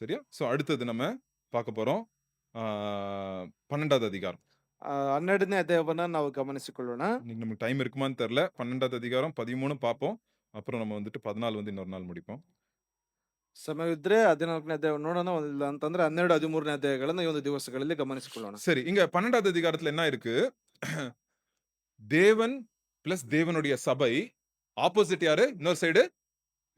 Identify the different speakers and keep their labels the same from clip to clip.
Speaker 1: சரியா? சோ அடுத்தது நம்ம பார்க்க போறோம். ஆ 12வது அதிகாரம்.
Speaker 2: 12ನೇ ಅಧ್ಯಾಯವನ್ನ ನಾವು ಗಮನಿಸಿಕೊಳ್ಳೋಣ.
Speaker 1: இன்னைக்கு நமக்கு டைம் இருக்குமான்னு தெரியல. 12வது அதிகாரம் 13 பார்ப்போம். அப்புறம் நம்ம வந்துட்டு 14 வந்து இன்னொரு நாள் முடிப்போம்.
Speaker 2: ಸಮಯವಿದ್ರೆ 14ನೇ ಅಧ್ಯಾಯವನ್ನು ನೋಡೋಣ. ಇಲ್ಲ ಅಂತಂದ್ರೆ 12, 13ನೇ ಅಧ್ಯಾಯಗಳನ್ನ ಈ ಒಂದು ದಿವಸಗಳಲ್ಲಿ ಗಮನಿಸಿಕೊಳ್ಳೋಣ.
Speaker 1: சரி, இங்க 12வது அதிகாரத்துல என்ன இருக்கு? தேவன் பிளஸ் தேவனுடைய சபை. ஆப்போசிட் யாரு? இன்னொரு சைடு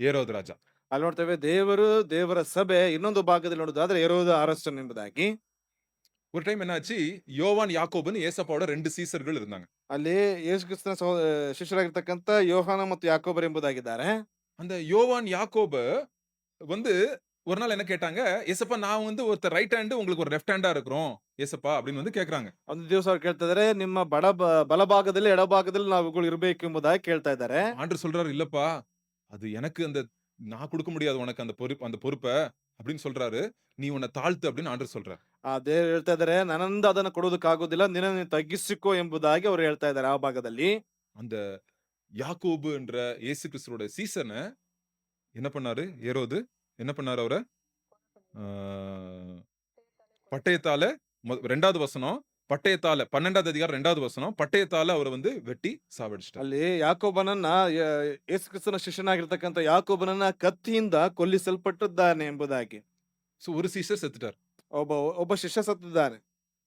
Speaker 1: ஏரோது ராஜா.
Speaker 2: ಅಲ್ಲಿ ನೋಡ್ತೇವೆ ದೇವರು, ದೇವರ ಸಭೆ. ಇನ್ನೊಂದು ಭಾಗದಲ್ಲಿ ನೋಡೋದಾದ್ರೆ ಹೆರೋದ ಅರಸನ್ ಎಂಬುದಾಗಿ.
Speaker 1: ஒரு டைம் என்னாச்சு? யோவான், யாக்கோபுன்னு ஏசப்பாவோட 2 சீசர்கள் இருந்தாங்க.
Speaker 2: ಅಲ್ಲಿ ಯೇಸು ಕ್ರಿಸ್ತನ ಶಿಷ್ಯರಾಗಿರ್ತಕ್ಕಂಥ ಯೋಹಾನ ಮತ್ತು ಯಾಕೋಬರು ಎಂಬುದಾಗಿದ್ದಾರೆ.
Speaker 1: அந்த யோவான், யாக்கோபு வந்து ஒரு நாள் என்ன கேட்டாங்க? "ஏசப்பா நான் வந்து ஒருத்தர் ரைட் ஹேண்ட் உங்களுக்கு ஒரு லெஃப்ட் ஹேண்டா இருக்கிறோம். ஏசப்பா" அப்படின்னு வந்து கேட்கறாங்க.
Speaker 2: ಒಂದು ದಿವಸ ಅವ್ರು ಕೇಳ್ತಾ ಇದಾರೆ, ನಿಮ್ಮ ಬಲಭಾಗದಲ್ಲಿ ಎಡಭಾಗದಲ್ಲಿ ನಾವುಗಳು ಇರಬೇಕು ಎಂಬುದಾಗಿ ಕೇಳ್ತಾ ಇದ್ದಾರೆ.
Speaker 1: ஆண்டவர் சொல்றாரு, "இல்லப்பா, அது எனக்கு நான் குடுக்க முடியாது உனக்கு அந்த பொறுப்ப" அப்படின்னு சொல்றாரு. "நீ உன்ன தாழ்த்து" அப்படின்னு ஆண்டவர் சொல்றாரு.
Speaker 2: ದೇವ್ರು ಹೇಳ್ತಾ ಇದಾರೆ, ನನ್ನಿಂದ ಅದನ್ನ ಕೊಡೋದಕ್ಕಾಗೋದಿಲ್ಲ, ನಿನ್ನ ನೀನು ತಗ್ಗಿಸಿಕೋ ಎಂಬುದಾಗಿ ಅವ್ರು ಹೇಳ್ತಾ ಇದ್ದಾರೆ ಆ ಭಾಗದಲ್ಲಿ.
Speaker 1: அந்த யாக்கோபு என்ற இயேசு கிறிஸ்துவோட சீசன என்ன பண்ணாரு ஏரோது? என்ன பண்ணாரு அவர? ஆ பட்டயத்தால 2வது வசனம். பட்டயத்தால 12வது அதிகாரம் 2வது வசனம். பட்டயத்தால அவர வந்து வெட்டி சாவடிச்சுட்டார்.
Speaker 2: ಅಲ್ಲಿ ಯಾಕೋಬನನ್ನ ಯೇಸು ಕ್ರಿಸ್ತನ ಶಿಷ್ಯನಾಗಿರ್ತಕ್ಕಂಥ ಯಾಕೋಬನನ್ನ ಕತ್ತಿಯಿಂದ ಕೊಲ್ಲಿಸಲ್ಪಟ್ಟಿದ್ದಾನೆ ಎಂಬುದಾಗಿ.
Speaker 1: சோ ஒரு சீசர் செத்துட்டார்.
Speaker 2: ಒಬ್ಬ ಒಬ್ಬ ಶಿಷ್ಯ ಸತ್ತಿದ್ದಾನೆ.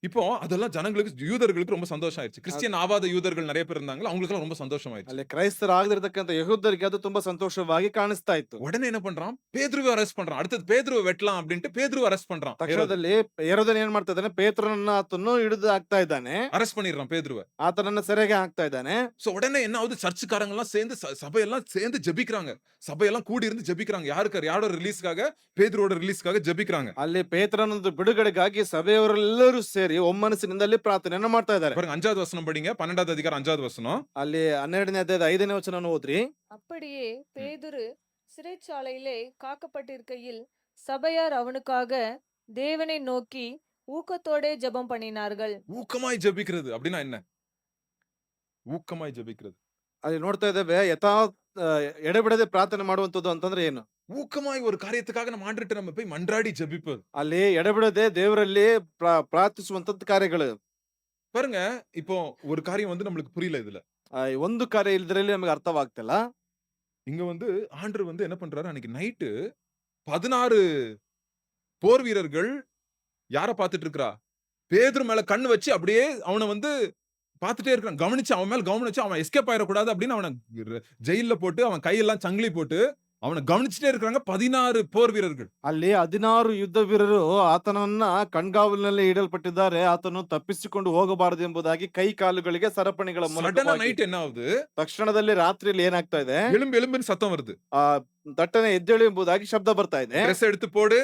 Speaker 1: இப்போ அதெல்லாம் ஜனங்களுக்கு யூதர்களுக்கு ரொம்ப சந்தோஷம் ஆயிருச்சு. கிறிஸ்டியன் ஆவாத யூதர்கள் நெறைய பேர் இருந்தாங்கல்ல, அவங்களுக்கெல்லாம் ரொம்ப சந்தோஷம் ஆயிருச்சு.
Speaker 2: ಅಲ್ಲಿ ಕ್ರೈಸ್ತರಾಗದಿರ್ತಕ್ಕಂಥ ಯಹೂದರಿಗೆ ಅದು ತುಂಬಾ ಸಂತೋಷವಾಗಿ ಕಾಣಿಸ್ತಾ ಇತ್ತು.
Speaker 1: உடனே என்ன பண்றான்? பேதுருவ அரெஸ்ட் பண்றான். அடுத்தது பேதுருவ வெட்டலாம் அப்படின்ட்டு பேதுருவ அரெஸ்ட் பண்றான். ஏரோது
Speaker 2: ತಕ್ಷಣದಲ್ಲಿ ಹೆರೋದನ ಏನ್ ಮಾಡ್ತಾ ಇದ್ದಾನೆ, ಪೇತ್ರನನ್ನ ಆತನು ಹಿಡಿದು ಹಾಕ್ತಾ ಇದ್ದಾನೆ.
Speaker 1: அரெஸ்ட் பண்ணிடுறான் பேதுருவ.
Speaker 2: ಆತನನ್ನ ಸೆರೆಗೆ ಹಾಕ್ತಾ ಇದ್ದಾನೆ.
Speaker 1: சோ உடனே என்ன ஆகுது? சர்ச்சுக்காரங்க எல்லாம் சேர்ந்து சபையெல்லாம் சேர்ந்து ஜெபிக்கிறாங்க. சபையெல்லாம் கூடி இருந்து ஜெபிக்கிறாங்க. யாரோட ரிலீஸ்க்காக? பேதுருவோட ரிலீஸ்க்காக ஜெபிக்கிறாங்க.
Speaker 2: ಅಲ್ಲಿ ಪೇತ್ರನದ್ದು ಬಿಡುಗಡೆಗಾಗಿ ಸಭೆಯವರೆಲ್ಲರೂ ಸೇರಿ ಒಮ್ಮನಸ್ಸಿನಿಂದ ಅಲ್ಲಿ ಪ್ರಾರ್ಥನೆಯನ್ನ ಮಾಡ್ತಾ ಇದ್ದಾರೆ.
Speaker 1: பாருங்க 5வது வசனம் படிங்க. 12வது அதிகாரம் 5வது வசனம்.
Speaker 2: ಅಲ್ಲಿ 12ನೇ ಅಧ್ಯಾಯದ 5ನೇ ವಚನ ಓದ್ರಿ.
Speaker 3: அப்படியே
Speaker 1: ம்.
Speaker 3: பேதுரு சிறைச்சாலையிலே காக்கப்பட்டிருக்கையில் சபையார் அவனுக்காக தேவனை நோக்கி ஊக்கத்தோடே ஜெபம் பண்ணினார்கள்.
Speaker 1: ஊக்கமாய் ஜெபிக்கிறது அப்படின்னா என்ன? ஊக்கமாய் ஜெபிக்கிறது.
Speaker 2: ಅಲ್ಲಿ ನೋಡ್ತಾ ಇದ್ದೇವೆ ಎಡೆಬಿಡದೆ ಪ್ರಾರ್ಥನೆ ಮಾಡುವಂತದ್ದು ಅಂತಂದ್ರೆ ಏನು?
Speaker 1: ஊக்கமாய் ஒரு காரியத்துக்காக நம்ம ஆண்டவர்ட்ட நம்ம போய் மன்றாடி ஜெபிப்பது.
Speaker 2: ಅಲ್ಲಿ ಎಡೆಬಿಡದೆ ದೇವರಲ್ಲಿ ಪ್ರಾರ್ಥಿಸುವಂತದ್ದು ಕಾರ್ಯಗಳು.
Speaker 1: பாருங்க, இப்போ ஒரு காரியம் வந்து நம்மளுக்கு புரியல இதுல.
Speaker 2: ಒಂದು ಕಾರ್ಯ ಇಲ್ದ್ರಲ್ಲಿ ನಮಗೆ ಅರ್ಥವಾಗ್ತಿಲ್ಲ.
Speaker 1: இங்க வந்து ஆண்டவர் வந்து என்ன பண்றாரு? அன்னைக்கு நைட்டு 16 போர் வீரர்கள் யார பார்த்துட்டு இருக்கிறா? பேதுரு மேல கண்ணு வச்சு அப்படியே அவன வந்து பார்த்துட்டே இருக்கான். கவனிச்சு அவன் மேல கவனிச்சு அவன் எஸ்கேப் ஆயிறக்கூடாது அப்படின்னு அவன ஜெயில்ல போட்டு அவன் கையெல்லாம் சங்கிலி போட்டு அவன கவனிச்சுட்டே இருக்காங்க 16 போர் வீரர்கள்.
Speaker 2: ಅಲ್ಲಿ 16 ಯುದ್ಧ ವೀರರು ಆತನನ್ನ ಕಣ್ಗಾವಲಿನಲ್ಲಿ ಇಡಲ್ಪಟ್ಟಿದ್ದಾರೆ. ಆತನು ತಪ್ಪಿಸಿಕೊಂಡು ಹೋಗಬಾರದು ಎಂಬುದಾಗಿ ಕೈ ಕಾಲುಗಳಿಗೆ ಸರಪಣಿಗಳ ಮೂಲಕ
Speaker 1: சடனா
Speaker 2: ಹಾಕಿ.
Speaker 1: நைட் என்ன ஆகுது?
Speaker 2: ತಕ್ಷಣದಲ್ಲಿ ರಾತ್ರಿಯಲ್ಲಿ ಏನಾಗ್ತಾ ಇದೆ?
Speaker 1: எலும்பு எலும்புன்னு சத்தம் வருது.
Speaker 2: ಆ ದಟ್ಟನೆ ಎದ್ದೇಳು ಎಂಬುದಾಗಿ ಶಬ್ದ ಬರ್ತಾ ಇದೆ.
Speaker 1: டிரெஸ் எடுத்து போடு.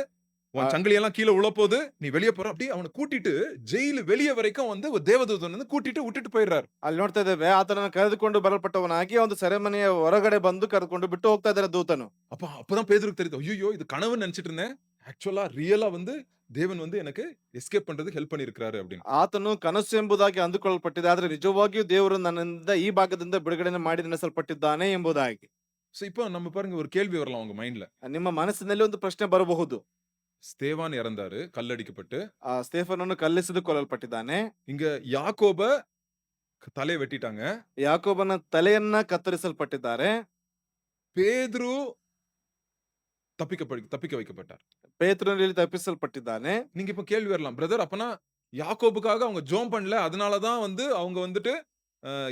Speaker 2: ಆ,
Speaker 1: உன் சங்கிலி எல்லாம் கீழ உழப்போது. நீ வெளிய போற. அப்படியே அவன கூட்டிட்டு ஜெயில் வெளிய வரைக்கும் வந்து ஒரு தேவதூதன் வந்து கூட்டிட்டு விட்டுட்டு போயிடுறாரு.
Speaker 2: ಅಲ್ಲಿ ನೋಡ್ತಾ ಇದ್ದೇವೆ, ಆತನನ್ನು ಕರೆದುಕೊಂಡು ಬರಲ್ಪಟ್ಟವನಾಗಿ ಒಂದು ಸೆರೆಮನೆಯ ಹೊರಗಡೆ ಬಂದು ಕರೆದುಕೊಂಡು ಬಿಟ್ಟು ಹೋಗ್ತಾ ಇದ್ದಾರೆ ದೂತನು.
Speaker 1: அப்பதான் பேதுருக்கு தெரியுது. ஐயோ இது கனவுன்னு நினைச்சிட்டு இருந்தேன். ஆக்சுவலா ரியலா வந்து தேவன் வந்து எனக்கு எஸ்கேப் பண்றதுக்கு ஹெல்ப் பண்ணியிருக்கிறாரு அப்படின்னு.
Speaker 2: ಆತನು ಕನಸು ಎಂಬುದಾಗಿ ಅಂದುಕೊಳ್ಳಲ್ಪಟ್ಟಿದೆ, ಆದ್ರೆ ನಿಜವಾಗಿಯೂ ದೇವರು ನನ್ನಿಂದ ಈ ಭಾಗದಿಂದ ಬಿಡುಗಡೆ ಮಾಡಿ ನಡೆಸಲ್ಪಟ್ಟಿದ್ದಾನೆ ಎಂಬುದಾಗಿ.
Speaker 1: சோ இப்போ நம்ம பாருங்க ஒரு கேள்வி வரலாம் உங்க மைண்ட்ல.
Speaker 2: ನಿಮ್ಮ ಮನಸ್ಸಿನಲ್ಲಿ ಒಂದು ಪ್ರಶ್ನೆ ಬರಬಹುದು.
Speaker 1: ஸ்தேவான் இறந்தாரு கல்லடிக்கப்பட்டு.
Speaker 2: ಸ್ಟೇಫನನ್ನು ಕಲ್ಲಿಸಿದು ಕೊಲ್ಲಲ್ಪಟ್ಟಿದ್ದಾನೆ.
Speaker 1: இங்க யாக்கோப தலைய வெட்டிட்டாங்க.
Speaker 2: ಯಾಕೋಬನ ತಲೆಯನ್ನ ಕತ್ತರಿಸಲ್ಪಟ್ಟಿದ್ದಾರೆ.
Speaker 1: பேதுரு தப்பிக்க வைக்கப்பட்டார்.
Speaker 2: ಪೇತ್ರನಲ್ಲಿ ತಪ್ಪಿಸಲ್ಪಟ್ಟಿದ್ದಾನೆ.
Speaker 1: நீங்க இப்ப கேள்வி வரலாம். பிரதர் அப்பனா யாக்கோபுக்காக அவங்க ஜெபம் பண்ணல. அதனால தான் வந்து அவங்க வந்துட்டு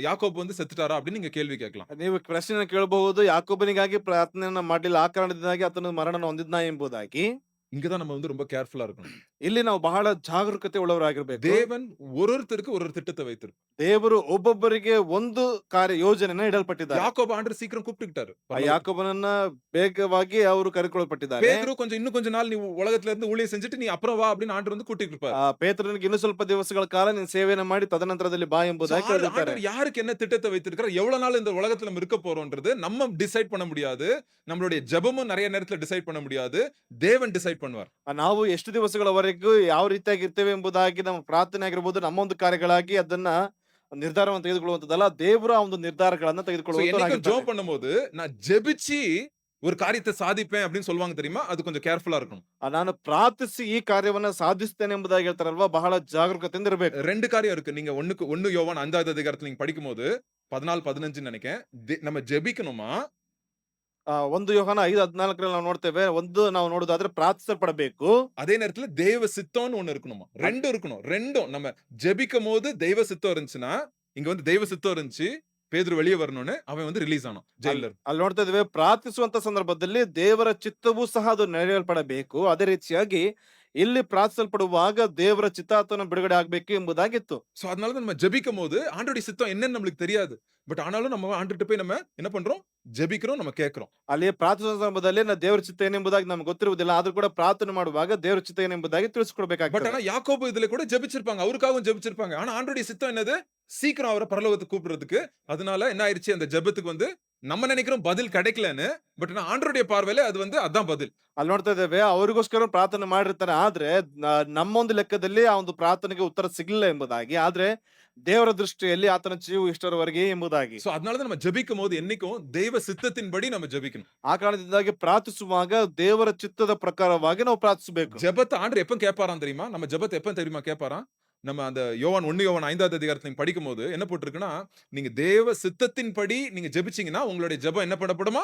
Speaker 1: யாக்கோபு வந்து செத்துட்டாரா அப்படின்னு நீங்க கேள்வி கேட்கலாம்.
Speaker 2: ನೀವು ಪ್ರಶ್ನೆ ಕೇಳಬಹುದು, ಯಾಕೋಬನಿಗಾಗಿ ಪ್ರಾರ್ಥನೆಯನ್ನ ಮಾಡಲಿಲ್ಲ, ಆ ಕಾರಣದಿಂದಾಗಿ ಆತನು ಮರಣ ಹೊಂದಿದ್ನ ಎಂಬುದಾಗಿ.
Speaker 1: இங்க தான் நம்ம வந்து ரொம்ப கேர்ஃபுல்லா இருக்கணும்.
Speaker 2: ಇಲ್ಲಿ ನಾವು ಬಹಳ ಜಾಗರೂಕತೆ ಉಳ್ಳವರಾಗಿರ್ಬೇಕು.
Speaker 1: தேவன் ஒருத்தருக்கு ஒரு திட்டத்தை வைத்திருப்பார்.
Speaker 2: ದೇವರು ಒಬ್ಬೊಬ್ಬರಿಗೆ ಒಂದು ಕಾರ್ಯ ಯೋಜನೆಯನ್ನ ಇಡಲ್ಪಟ್ಟಿದ್ದಾರೆ.
Speaker 1: யாக்கோபு ஆண்டவர் சீக்கிரம் கூப்பிட்டுக்கிட்டாரு.
Speaker 2: ಆ ಯಾಕೋಬನನ್ನ ಬೇಗವಾಗಿ ಅವರು ಕರೆಕೊಳ್ಳಲ್ಪಟ್ಟಿದ್ದಾರೆ.
Speaker 1: பேதுரு இன்னும் கொஞ்ச நாள் நீ உலகத்துல இருந்து ஊழியம் செஞ்சுட்டு நீ அப்புறம் வா அப்படின்னு ஆண்டவர் வந்து கூட்டிட்டு இருப்பார்.
Speaker 2: ಪೇತ್ರನಿಗೆ ಇನ್ನು ಸ್ವಲ್ಪ ದಿವಸಗಳ ಕಾಲ ನೀನು ಸೇವೆಯನ್ನು ಮಾಡಿ ತದನಂತರದಲ್ಲಿ ಬಾ ಎಂಬುದಾಗಿ ಹೇಳಿರ್ತಾರೆ.
Speaker 1: ஆண்டவர் யாருக்கு என்ன திட்டத்தை வைத்திருக்கிறார், எவ்வளவு நாள் இந்த உலகத்துல நம்ம இருக்க போறோம்ன்றது நம்ம டிசைட் பண்ண முடியாது. நம்மளுடைய ஜெபமும் நிறைய நேரத்துல டிசைட் பண்ண முடியாது. தேவன் டிசைட் பண்ணுவார்.
Speaker 2: ನಾವು ಎಷ್ಟು ದಿವಸಗಳವರೆಗೂ ಯಾವ ರೀತಿಯಾಗಿ ಇರ್ತೇವೆ ಎಂಬುದಾಗಿ ನಮ್ಮ ಪ್ರಾರ್ಥನೆ ಆಗಿರ್ಬೋದು, ನಮ್ಮ ಒಂದು ಕಾರ್ಯಗಳಾಗಿ ಅದನ್ನ ನಿರ್ಧಾರವನ್ನು ತೆಗೆದುಕೊಳ್ಳುವಂತದ್ದಲ್ಲ, ದೇವರು ಆ ಒಂದು ನಿರ್ಧಾರಗಳನ್ನ
Speaker 1: So, என்னைக்கும்
Speaker 2: ತೆಗೆದುಕೊಳ್ಳುವಂತ.
Speaker 1: ஜெபம் பண்ணும்போது நான் ஜெபிச்சு ஒரு காரியத்தை சாதிப்பேன் அப்படின்னு சொல்லுவாங்க தெரியுமா? அது கொஞ்சம் கேர்ஃபுல்லா இருக்கணும்.
Speaker 2: ನಾನು ಪ್ರಾರ್ಥಿಸಿ ಈ ಕಾರ್ಯವನ್ನ ಸಾಧಿಸ್ತೇನೆ ಎಂಬುದಾಗಿ ಹೇಳ್ತಾರಲ್ವಾ, ಬಹಳ ಜಾಗರೂಕತೆಯಿಂದ ಇರಬೇಕು.
Speaker 1: 2 காரியம் இருக்கு. நீங்க 1 யோவான் 5வது அதிகாரத்துல நீங்க படிக்கும்போது 14, 15 நினைக்கிறேன். நம்ம ஜெபிக்கணுமா?
Speaker 2: 1 ಯೋಹಾನ 5:14 ನಾವು ನೋಡ್ತೇವೆ. ಒಂದು ನಾವು ನೋಡುವುದಾದ್ರೆ ಪ್ರಾರ್ಥಿಸಲ್ಪಡಬೇಕು.
Speaker 1: அதே நேரத்துல தெய்வ சித்தம்னு ஒண்ணு இருக்கணுமா? 2 இருக்கணும். 2ம் நம்ம ஜெபிக்கும்போது தெய்வ சித்தம் இருந்துச்சுன்னா, இங்க வந்து தெய்வ சித்தம் இருந்துச்சு. பேதுரு வெளிய வரணும்னு அவன் வந்து ரிலீஸ் ஆனான் ஜெயில்ல இருந்து.
Speaker 2: ಅಲ್ಲಿ ನೋಡ್ತಾ ಇದ್ದೇವೆ, ಪ್ರಾರ್ಥಿಸುವಂತ ಸಂದರ್ಭದಲ್ಲಿ ದೇವರ ಚಿತ್ತವೂ ಸಹ ಅದು ನೆರವೇರ್ಪಡಬೇಕು. ಅದೇ ರೀತಿಯಾಗಿ ಇಲ್ಲಿ ಪ್ರಾರ್ಥಿಸಲ್ಪಡುವಾಗ ದೇವರ ಚಿತ್ತಾರ್ಥವನ್ನು ಬಿಡುಗಡೆ ಆಗ್ಬೇಕು ಎಂಬುದಾಗಿತ್ತು.
Speaker 1: சோ அதனால தான் நம்ம ஜெபிக்கும்போது ஆண்டவருடைய சித்தம் என்னன்னு நம்மளுக்கு தெரியாது. பட் ஆனாலும் நம்ம ஆண்டவர்ட்ட போய் நம்ம என்ன பண்றோம்? ஜெபிக்கிறோம், நம்ம கேட்கிறோம்.
Speaker 2: ಅಲ್ಲಿ ಪ್ರಾರ್ಥಿಸುವ ಸಂದರ್ಭದಲ್ಲಿ ದೇವರ ಚಿತ್ತ ಏನೆಂಬುದಾಗಿ ನಮ್ಗೆ ಗೊತ್ತಿರುವುದಿಲ್ಲ. ಆದ್ರೂ ಕೂಡ ಪ್ರಾರ್ಥನೆ ಮಾಡುವಾಗ ದೇವರ ಚಿತ್ತ ಏನೆಂಬುದಾಗಿ
Speaker 1: பட்
Speaker 2: ತಿಳಿಸ್ಕೊಡ್ಬೇಕಾಗ್ತದೆ.
Speaker 1: ஆனா யாக்கோபு இதுல கூட ஜெபிச்சிருப்பாங்க. அவருக்காகவும் ஜெபிச்சிருப்பாங்க. ஆனா ஆண்டவருடைய சித்தம் என்னது? சீக்கிரம் அவரை பரலோகத்துக்கு கூப்பிடுறதுக்கு. அதனால என்ன ஆயிருச்சு? அந்த ஜெபத்துக்கு வந்து நம்ம நினைக்கிறோம் பதில் கிடைக்கலன்னு. பட் ஆனா ஆண்டவருடைய பார்வையில அது வந்து அதான் பதில்.
Speaker 2: ಅಲ್ಲಿ ನೋಡ್ತಾ ಇದ್ದೇವೆ, ಅವರಿಗೋಸ್ಕರ ಪ್ರಾರ್ಥನೆ ಮಾಡಿರ್ತಾರೆ. ಆದ್ರೆ ನಮ್ಮೊಂದು ಲೆಕ್ಕದಲ್ಲಿ ಆ ಒಂದು ಪ್ರಾರ್ಥನೆಗೆ ಉತ್ತರ ಸಿಗಲಿಲ್ಲ ಎಂಬುದಾಗಿ. ಆದ್ರೆ ದೇವರ ದೃಷ್ಟಿಯಲ್ಲಿ ಆತನ ಜೀವ ಇಷ್ಟರವರೆಗೆ ಎಂಬುದಾಗಿ.
Speaker 1: சோ அதனால தான் நம்ம ஜெபிக்கும்போது என்னைக்கும் தெய்வ சித்தத்தின்படி நம்ம ஜெபிக்கணும்.
Speaker 2: ಆ ಕಾರಣದಿಂದಾಗಿ ಪ್ರಾರ್ಥಿಸುವಾಗ ದೇವರ ಚಿತ್ತದ ಪ್ರಕಾರವಾಗಿ ನಾವು ಪ್ರಾರ್ಥಿಸಬೇಕು.
Speaker 1: ஜெபத்தை ஆண்டவர் எப்ப கேட்பாராம் தெரியுமா? நம்ம ஜெபத்தை எப்ப தெரியுமா கேட்பாராம்? நம்ம அந்த 1 யோவான் 5வது அதிகாரத்துல நீங்க படிக்கும்போது என்ன போட்டிருக்குன்னா, நீங்க தேவ சித்தத்தின்படி நீங்க ஜெபிச்சீங்கன்னா உங்களுடைய ஜெபம் என்ன பண்ணப்படுமா?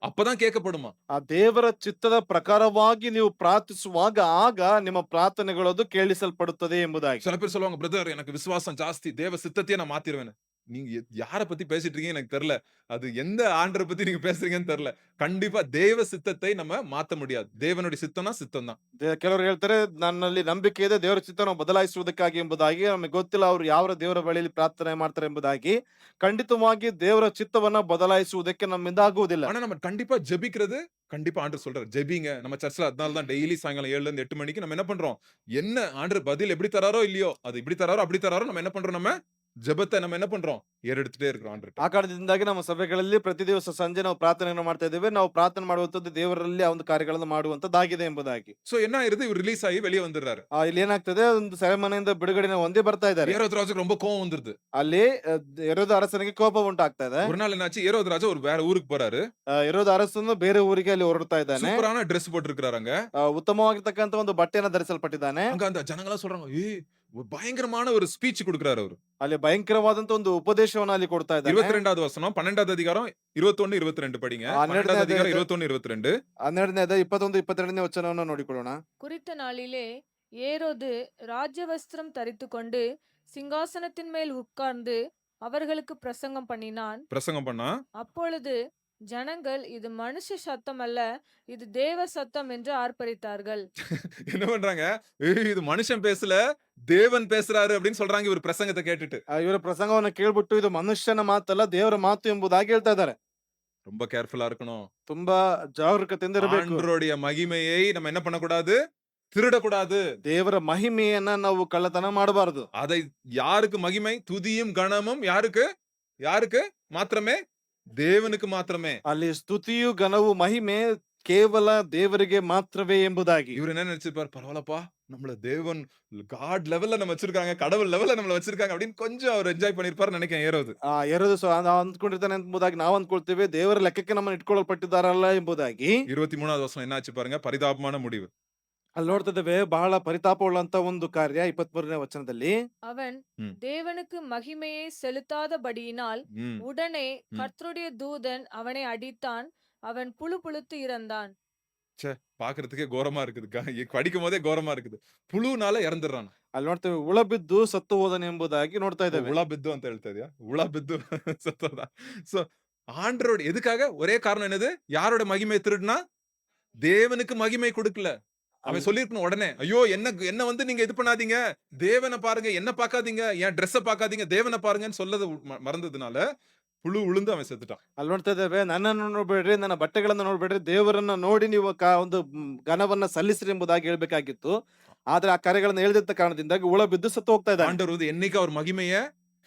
Speaker 1: அப்பதான் கேட்கப்படுமா?
Speaker 2: ಆ ದೇವರ ಚಿತ್ತದ ಪ್ರಕಾರವಾಗಿ ನೀವು ಪ್ರಾರ್ಥಿಸುವಾಗ ಆಗ ನಿಮ್ಮ ಪ್ರಾರ್ಥನೆಗಳದು ಕೇಳಿಸಲ್ಪಡುತ್ತದೆ ಎಂಬುದಾಗಿ.
Speaker 1: சில பேர் சொல்லுவாங்க, பிரதர் எனக்கு விசுவாசம் ஜாஸ்தி, தேவ சித்தத்தையே நான் மாத்திருவேன். நீங்க யார பத்தி பேசிட்டு இருக்கீங்க எனக்கு தெரியல. அது எந்த ஆண்டவரை பத்தி நீங்க பேசுறீங்கன்னு தெரியல. கண்டிப்பா தேவ சித்தத்தை நம்ம மாத்த முடியாது. தேவனுடைய சித்தம்னா சித்தம் தான்.
Speaker 2: ಕೆಲವರು ಹೇಳ್ತಾರೆ, ನನ್ನಲ್ಲಿ ನಂಬಿಕೆ ಇದೆ, ದೇವರ ಚಿತ್ತವನ್ನು ಬದಲಾಯಿಸುವುದಕ್ಕಾಗಿ ಎಂಬುದಾಗಿ. ನಮಗೆ ಗೊತ್ತಿಲ್ಲ ಅವರು ಯಾವ ದೇವರ ಬಳಿಯಲ್ಲಿ ಪ್ರಾರ್ಥನೆ ಮಾಡ್ತಾರೆ ಎಂಬುದಾಗಿ. ಖಂಡಿತವಾಗಿ ದೇವರ ಚಿತ್ತವನ್ನ ಬದಲಾಯಿಸುವುದಕ್ಕೆ ನಮ್ಮಿಂದ ಆಗುವುದಿಲ್ಲ.
Speaker 1: ஆனா நம்ம கண்டிப்பா ஜெபிக்கிறது கண்டிப்பா ஆண்டவர் சொல்றாரு. ஜெபிங்க. நம்ம சர்ச்ல அதனால தான் டெய்லி சாயங்காலம் 7ல இருந்து 8 மணிக்கு நம்ம என்ன பண்றோம்? என்ன ஆண்டவர் பதில் எப்படி தராரோ இல்லையோ, அது இப்படி தராரோ அப்படி தராரோ நம்ம என்ன பண்றோம்? நம்ம ஜெபத்தை நம்ம என்ன பண்றோம்? ஏறெடுத்துட்டே இருக்கிறோம் ஆண்டவர்ட்ட.
Speaker 2: ಆ ಕಾರಣದಿಂದಾಗಿ ನಮ್ಮ ಸಭೆಗಳಲ್ಲಿ ಪ್ರತಿ ದಿವಸ ಸಂಜೆ ನಾವು ಪ್ರಾರ್ಥನೆಯನ್ನು ಮಾಡ್ತಾ ಇದ್ದೇವೆ. ನಾವು ಪ್ರಾರ್ಥನೆ ಮಾಡುವಂತದ್ದು ದೇವರಲ್ಲಿ ಆ ಒಂದು ಕಾರ್ಯಗಳನ್ನು ಮಾಡುವಂತದ್ದಾಗಿದೆ ಎಂಬುದಾಗಿ.
Speaker 1: சோ என்ன ஆயிருது? ಇವ್ರು ರಿಲೀಸ್ ಆಗಿ வெளிய வந்துடுறாரு.
Speaker 2: ಇಲ್ಲಿ ಏನಾಗ್ತದೆ, ಒಂದು ಸೆರೆಮನೆಯಿಂದ ಬಿಡುಗಡೆನ ಹೊಂದಿ ಬರ್ತಾ ಇದ್ದಾರೆ.
Speaker 1: ஏரோது ராஜுக்கு ரொம்ப கோவம் வந்துருது.
Speaker 2: ಅಲ್ಲಿ ಹೆರೋದ ಅರಸನಿಗೆ ಕೋಪ ಉಂಟಾಗ್ತಾ ಇದೆ.
Speaker 1: ஒரு நாள் என்னாச்சு? ஏரோது ராஜா ஒரு வேற ஊருக்கு போறாரு.
Speaker 2: ಹೆರೋದ ಅರಸನು ಬೇರೆ ಊರಿಗೆ ಅಲ್ಲಿ ಹೊರಡ್ತಾ ಇದ್ದಾನೆ.
Speaker 1: சூப்பரான Dress போட்டிருக்காங்க.
Speaker 2: ಉತ್ತಮವಾಗಿರ್ತಕ್ಕಂಥ ಒಂದು ಬಟ್ಟೆಯನ್ನು ಧರಿಸಲ್ಪಟ್ಟಿದ್ದಾನೆ.
Speaker 1: அங்க அந்த ஜனங்களா சொல்றாங்க, ஏய் பயங்கரமான ஒரு ஸ்பீச் கொடுக்கறாரு அவரு.
Speaker 2: ಅಲ್ಲಿ ಭಯಂಕರವಾದಂತ ಒಂದು ಉಪದೇಶವನ್ನು ಅಲ್ಲಿ ಕೊಡ್ತಾ ಇದ್ದಾನೆ.
Speaker 1: 22வது வசனம் 12வது அதிகாரம் 21 22 படிங்க. 12வது அதிகாரம் 21 22.
Speaker 2: 12ನೇ ಅಧ್ಯಾಯ 21 22ನೇ ವಚನವನ್ನು ನೋಡಿಕೊಳ್ಳೋಣ.
Speaker 3: குறித்த நாளிலே ஏரோது ராஜவஸ்திரம் தரித்துக்கொண்டு சிங்காசனத்தின் மேல் உட்கார்ந்து அவர்களுக்கு பிரசங்கம் பண்ணினான்.
Speaker 1: பிரசங்கம் பண்ணா
Speaker 3: அப்பொழுது ஜனங்கள் இது மனுஷ சத்தம் அல்ல, இது தேவ சத்தம் என்று ஆர்ப்பரித்தார்கள்.
Speaker 1: என்ன பண்றாங்க? ஏய் இது மனுஷன் பேசல, தேவன் பேசுறாரு அப்படின்னு சொல்றாங்க இவர் பிரசங்கத்தை கேட்டுட்டு.
Speaker 2: ಇವರ ಪ್ರಸಂಗವನ್ನು ಕೇಳ್ಬಿಟ್ಟು ಇದು ಮನುಷ್ಯನ ಮಾತಲ್ಲ, ದೇವರ ಮಾತು ಎಂಬುದಾಗಿ ಹೇಳ್ತಾ ಇದ್ದಾರೆ.
Speaker 1: ரொம்ப கேர்ஃபுல்லா இருக்கணும்.
Speaker 2: ತುಂಬಾ ಜಾಗರೂಕತೆಯಿಂದ ಇರಬೇಕು.
Speaker 1: ஆண்டவருடைய மகிமையை நம்ம என்ன பண்ணக்கூடாது? திருடக்கூடாது.
Speaker 2: ದೇವರ ಮಹಿಮೆಯನ್ನ ನಾವು ಕಳ್ಳತನ ಮಾಡಬಾರದು.
Speaker 1: அதை யாருக்கு மகிமை? துதியும் கனமும் யாருக்கு? யாருக்கு மாத்திரமே? தேவனுக்கு மாத்திரமே.
Speaker 2: ಅಲ್ಲಿ ಸ್ತುತಿಯು ಘನವು ಮಹಿಮೆ ಕೇವಲ ದೇವರಿಗೆ ಮಾತ್ರವೇ ಎಂಬುದಾಗಿ.
Speaker 1: இவர் என்ன நினைச்சிருப்பார்? பரவாயில்லப்பா, நம்மள தேவன் காட் லெவல்ல நம்ம வச்சிருக்காங்க, கடவுள் லெவல்ல நம்மள வச்சிருக்காங்க அப்படின்னு கொஞ்சம் அவர் என்ஜாய் பண்ணிருப்பாரு நினைக்கிறேன் ஏரோது.
Speaker 2: ಎರಡು ಅಂದ್ಕೊಂಡಿರ್ತಾನೆ ಎಂಬುದಾಗಿ ನಾವು ಅಂದ್ಕೊಳ್ತೇವೆ. ದೇವರ ಲೆಕ್ಕಕ್ಕೆ ನಮ್ಮನ್ನು ಇಟ್ಕೊಳ್ಳಲ್ಪಟ್ಟಿದ್ದಾರಲ್ಲ ಎಂಬುದಾಗಿ.
Speaker 1: 23வது வசனம் என்னாச்சு பாருங்க? பரிதாபமான முடிவு.
Speaker 2: ಅಲ್ಲಿ ನೋಡ್ತಾ ಇದ್ದೇವೆ, ಬಹಳ ಪರಿತಾಪವುಳ್ಳಂತ ಒಂದು ಕಾರ್ಯ. 23ನೇ ವಚನದಲ್ಲಿ
Speaker 3: அவன்
Speaker 1: ம்.
Speaker 3: தேவனுக்கு மகிமையை செலுத்தாதபடியினால்
Speaker 1: ம்.
Speaker 3: உடனே
Speaker 1: ம்.
Speaker 3: கர்த்தருடைய தூதன் அவனை அடித்தான். அவன் புழு புழுத்து இறந்தான்.
Speaker 1: பாக்குறதுக்கே கோரமா இருக்குது. படிக்கும் போதே கோரமா இருக்குது. புழுனால இறந்துடுறான்.
Speaker 2: ಅಲ್ಲಿ ನೋಡ್ತೇವೆ, ಹುಳ ಬಿದ್ದು ಸತ್ತು ಹೋದನು ಎಂಬುದಾಗಿ ನೋಡ್ತಾ ಇದ್ದೇವೆ.
Speaker 1: ಹುಳ ಬಿದ್ದು ಅಂತ ಹೇಳ್ತಾ ಇದೆಯಾ? ಹುಳ ಬಿದ್ದು ಸತ್ತೋದ. சோ ஆண்டரோட எதுக்காக? ஒரே காரணம் என்னது? யாரோட மகிமை திருடுனா? தேவனுக்கு மகிமை கொடுக்கல. அவன் சொல்லிருக்கணும் உடனே, ஐயோ என்ன வந்து நீங்க இது பண்ணாதீங்க, தேவனை பாருங்க, என்ன பார்க்காதீங்க, என் ட்ரெஸ்ஸ பார்க்காதீங்க, தேவனை பாருங்கன்னு சொல்லது மறந்ததுனால புழு உளுந்து அவன் செத்துட்டான்.
Speaker 2: ಅಲ್ಲಿ ನೋಡ್ತಾ ಇದ್ದೇವೆ, ನನ್ನನ್ನು ನೋಡ್ಬೇಡ್ರಿ, ನನ್ನ ಬಟ್ಟೆಗಳನ್ನ ನೋಡ್ಬೇಡ್ರಿ, ದೇವರನ್ನ ನೋಡಿ ನೀವು ಒಂದು ಘನವನ್ನ ಸಲ್ಲಿಸ್ರಿ ಎಂಬುದಾಗಿ ಹೇಳ್ಬೇಕಾಗಿತ್ತು. ಆದ್ರೆ ಆ ಕಾರ್ಯಗಳನ್ನ ಹೇಳ್ದಿದ್ದ ಕಾರಣದಿಂದಾಗಿ ಹುಳ ಬಿದ್ದು ಸತ್ತು ಹೋಗ್ತಾ ಇದ್ದಾನೆ.
Speaker 1: ஆண்டவர் வந்து என்னைக்கு அவர் மகிமைய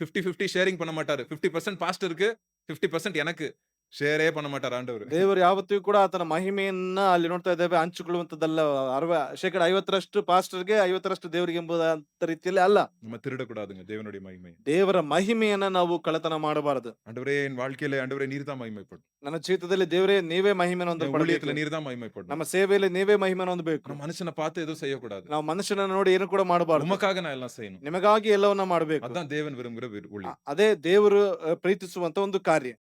Speaker 1: 50-50 ஷேரிங் பண்ண மாட்டாரு. 50% பாஸ்டருக்கு, 50% எனக்கு. ஷேரே பண்ண மாட்டார் ஆண்டவர்.
Speaker 2: ದೇವರು ಯಾವತ್ತಿಗೂ ಕೂಡ ಆತನ ಮಹಿಮೆಯನ್ನ ಅಲ್ಲಿ ನೋಡ್ತಾ ಇದ್ದೇವೆ ಹಂಚಿಕೊಳ್ಳುವಂತದ್ದಲ್ಲ. 50% ಪಾಸ್ಟರ್‌ಗೆ 50% ದೇವರಿಗೆ ಎಂಬುದಂತ ರೀತಿಯಲ್ಲಿ ಅಲ್ಲ.
Speaker 1: நம்ம திருடக்கூடாதுங்க தேவனுடைய மகிமை.
Speaker 2: ದೇವರ ಮಹಿಮೆಯನ್ನ ನಾವು ಕಳ್ಳತನ ಮಾಡಬಾರದು.
Speaker 1: ஆண்டவரே என் வாழ்க்கையில ஆண்டவரே நீர் தான் மகிமைப்படும்.
Speaker 2: ನನ್ನ ಜೀವಿತದಲ್ಲಿ ದೇವರೇ ನೀವೇ ಮಹಿಮೆಯನ್ನು
Speaker 1: என்
Speaker 2: ಹೊಂದಬೇಕು.
Speaker 1: ஊழியத்துல நீர் தான் மகிமைப்படும்.
Speaker 2: ನಮ್ಮ ಸೇವೆಯಲ್ಲಿ ನೀವೇ ಮಹಿಮೆಯನ್ನು ಹೊಂದಬೇಕು.
Speaker 1: நம்ம மனுஷனை பார்த்து எதுவும் செய்யக்கூடாது.
Speaker 2: ನಾವು ಮನುಷ್ಯನನ್ನು ನೋಡಿ ಏನು ಕೂಡ ಮಾಡಬಾರದು.
Speaker 1: உமக்காக நான் எல்லாம் செய்யணும்.
Speaker 2: ನಿಮಗಾಗಿ ಎಲ್ಲವನ್ನ ಮಾಡಬೇಕು.
Speaker 1: அதான் தேவன் விரும்புகிற ஊழியம்.
Speaker 2: ಅದೇ ದೇವರು ಪ್ರೀತಿಸುವಂತ ಒಂದು ಕಾರ್ಯ.